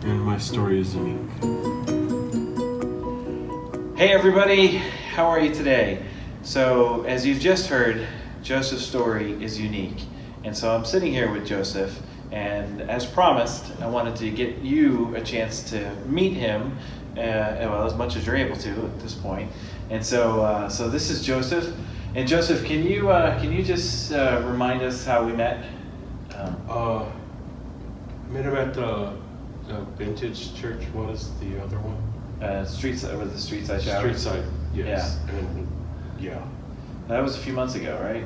and my story is unique. Hey everybody, how are you today? So as you've just heard, Joseph's story is unique. And so I'm sitting here with Joseph, and as promised, I wanted to get you a chance to meet him, well, as much as you're able to at this point. And so this is Joseph. And Joseph, can you just remind us how we met? I met him at the Vintage Church. What is the other one? Streetside, was the Streetside Shower? Streetside, yes. Yeah. And yeah. That was a few months ago, right?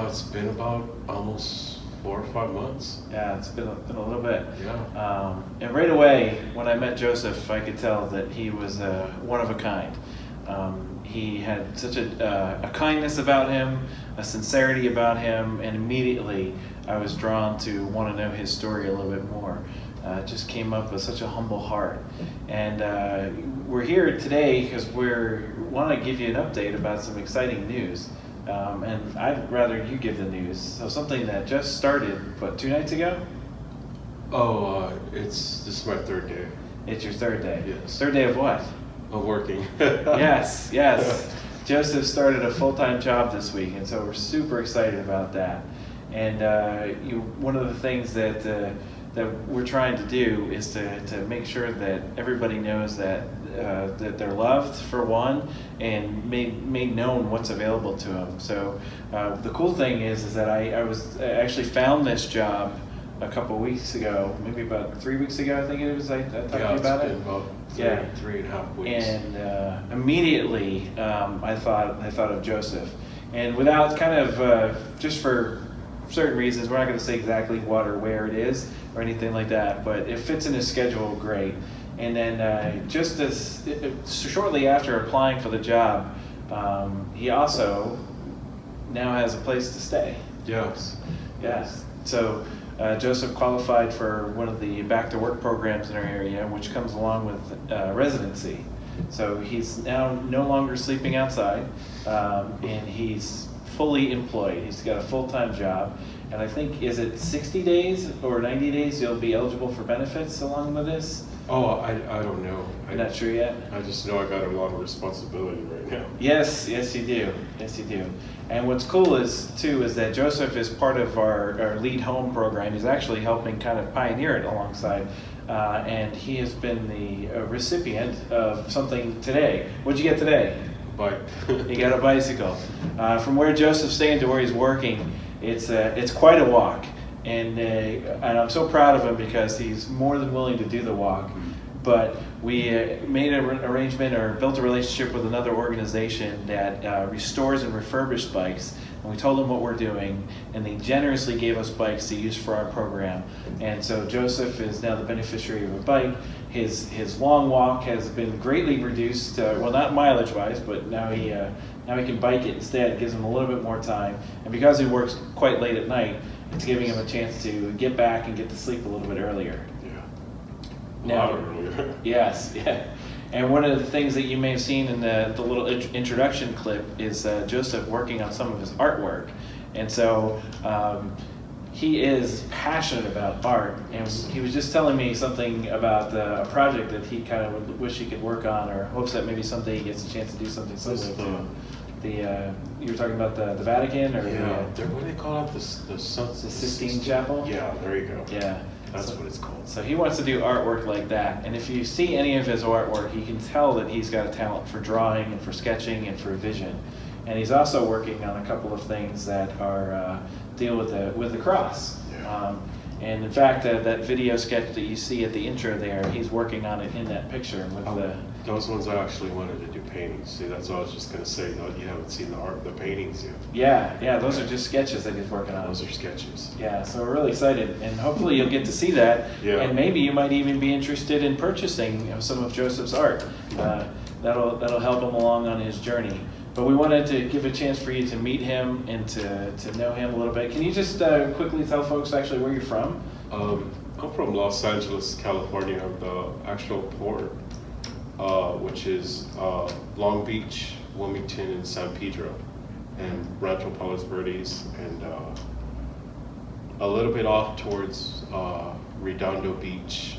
It's been about almost 4 or 5 months. Yeah, it's been a little bit. Yeah. And right away, when I met Joseph, I could tell that he was one of a kind. He had such a kindness about him, a sincerity about him, and immediately I was drawn to want to know his story a little bit more. Just came up with such a humble heart. And we're here today because we want to give you an update about some exciting news. And I'd rather you give the news. So something that just started, 2 nights ago? This is my 3rd day It's your 3rd day. Yes. 3rd day of what? of working. Yes. Joseph started a full-time job this week, and so we're super excited about that. And one of the things that we're trying to do is to make sure that everybody knows that they're loved, for one, and made known what's available to them. So the cool thing is that I actually found this job a couple weeks ago, maybe about 3 weeks ago, I think it was. I talked to you about it. It's been about three and a half weeks. And immediately I thought of Joseph, and without kind of just for certain reasons, we're not going to say exactly what or where it is or anything like that, but it fits in his schedule great. And then just as shortly after applying for the job, he also now has a place to stay. Yes. Yes. So Joseph qualified for one of the back to work programs in our area, which comes along with residency. So he's now no longer sleeping outside, and he's fully employed. He's got a full-time job, and I think, is it 60 days or 90 days you'll be eligible for benefits along with this? I don't know. I'm not sure yet. I just know I got a lot of responsibility right now. Yes, you do. And what's cool is that Joseph is part of our Lead Home program. He's actually helping kind of pioneer it alongside, and he has been the recipient of something today. What'd you get today? Bike. He got a bicycle. From where Joseph's staying to where he's working, it's quite a walk. And I'm so proud of him because he's more than willing to do the walk. But we made an arrangement or built a relationship with another organization that restores and refurbishes bikes. And we told them what we're doing, and they generously gave us bikes to use for our program. And so Joseph is now the beneficiary of a bike. His long walk has been greatly reduced, well, not mileage-wise, but now he can bike it instead. It gives him a little bit more time. And because he works quite late at night, it's giving him a chance to get back and get to sleep a little bit earlier. Yeah. Now, yes. And one of the things that you may have seen in the little introduction clip is Joseph working on some of his artwork. And so he is passionate about art, and he was just telling me something about a project that he kind of would wish he could work on, or hopes that maybe someday he gets a chance to do something similar to. You were talking about the Vatican, or what do they call it? The Sistine Chapel? Yeah, there you go. Yeah. That's what it's called. So he wants to do artwork like that. And if you see any of his artwork, you can tell that he's got a talent for drawing and for sketching and for vision. And he's also working on a couple of things that are deal with the cross. Yeah. And in fact, that video sketch that you see at the intro there, he's working on it in that picture with those ones I actually wanted to do paintings. See, that's what I was just going to say. No, you haven't seen the paintings yet. Yeah, those are just sketches that he's working on. Those are sketches. Yeah, so we're really excited, and hopefully you'll get to see that. Yeah. And maybe you might even be interested in purchasing some of Joseph's art. That'll help him along on his journey. But we wanted to give a chance for you to meet him and to know him a little bit. Can you just quickly tell folks actually where you're from? I'm from Los Angeles, California, the actual port, which is Long Beach, Wilmington, and San Pedro, and Rancho Palos Verdes, and a little bit off towards Redondo Beach,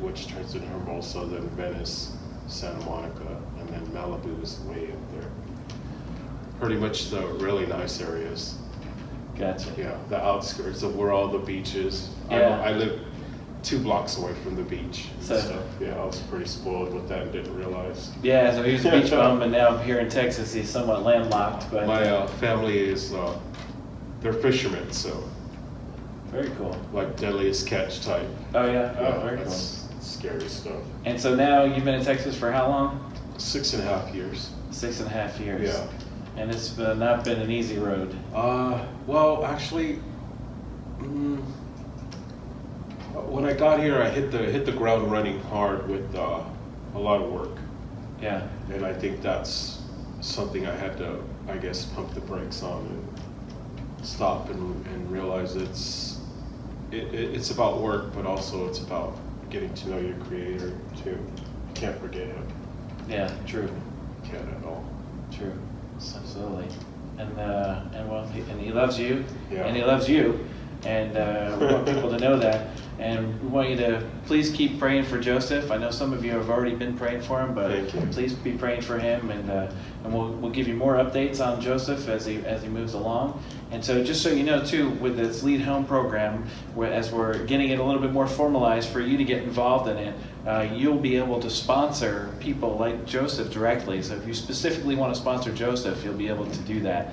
which turns into Hermosa, then Venice, Santa Monica, and then Malibu is way up there. Pretty much the really nice areas. Gotcha. Yeah, the outskirts of where all the beach is. Yeah. I live 2 blocks away from the beach. So- So yeah, I was pretty spoiled with that and didn't realize. Yeah, so he was a beach bum, and now here in Texas, he's somewhat landlocked. But My family is, they're fishermen, so very cool. like deadliest catch type. Oh yeah, Yeah, very cool. that's scary stuff. And so now you've been in Texas for how long? 6.5 years. 6.5 years. Yeah. And it's not been an easy road. Well, actually, when I got here, I hit the ground running hard with a lot of work, Yeah. and I think that's something I had to, I guess, pump the brakes on and stop and realize it's about work, but also it's about getting to know your creator too. You can't forget him. Yeah. True. You can't at all. True. Absolutely. And well, he loves you, Yeah. and he loves you, and we want people to know that. And we want you to please keep praying for Joseph. I know some of you have already been praying for him, but Thank you. please be praying for him, and we'll give you more updates on Joseph as he moves along. And so, just so you know, too, with this Lead Home program, as we're getting it a little bit more formalized for you to get involved in it, you'll be able to sponsor people like Joseph directly. So if you specifically want to sponsor Joseph, you'll be able to do that.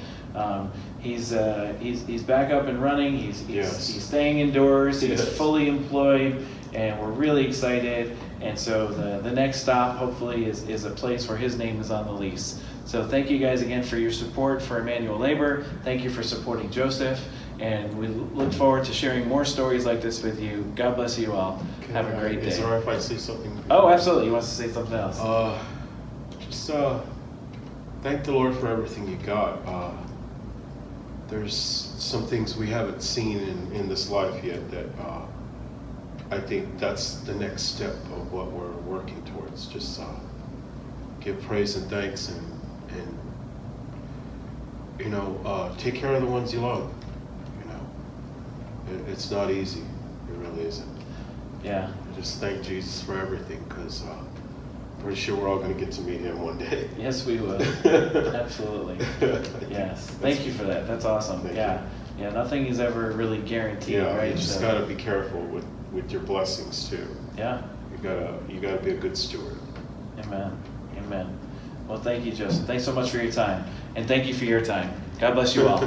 He's back up and running. He's Yes. staying indoors. He's Yes. fully employed, and we're really excited. And so the next stop, hopefully, is a place where his name is on the lease. So thank you guys again for your support for Emmanuel Labor. Thank you for supporting Joseph. And we look forward to sharing more stories like this with you. God bless you all. Have a great Is day. it all right if I say something? Oh, absolutely. He wants to say something else. Just thank the Lord for everything you got. There's some things we haven't seen in this life yet that I think that's the next step of what we're working towards. Just give praise and thanks and take care of the ones you love. It's not easy. It really isn't. Yeah. I just thank Jesus for everything, because I'm pretty sure we're all going to get to meet him one day. Yes, we will. Absolutely. Yes. Thank you for that. That's awesome. Thank Yeah. Yeah. Nothing is ever really guaranteed, Yeah, right? you just So- got to be careful with your blessings too. Yeah. You gotta be a good steward. Amen. Amen. Well, thank you, Joseph. Thanks so much for your time. And thank you for your time. God bless you all.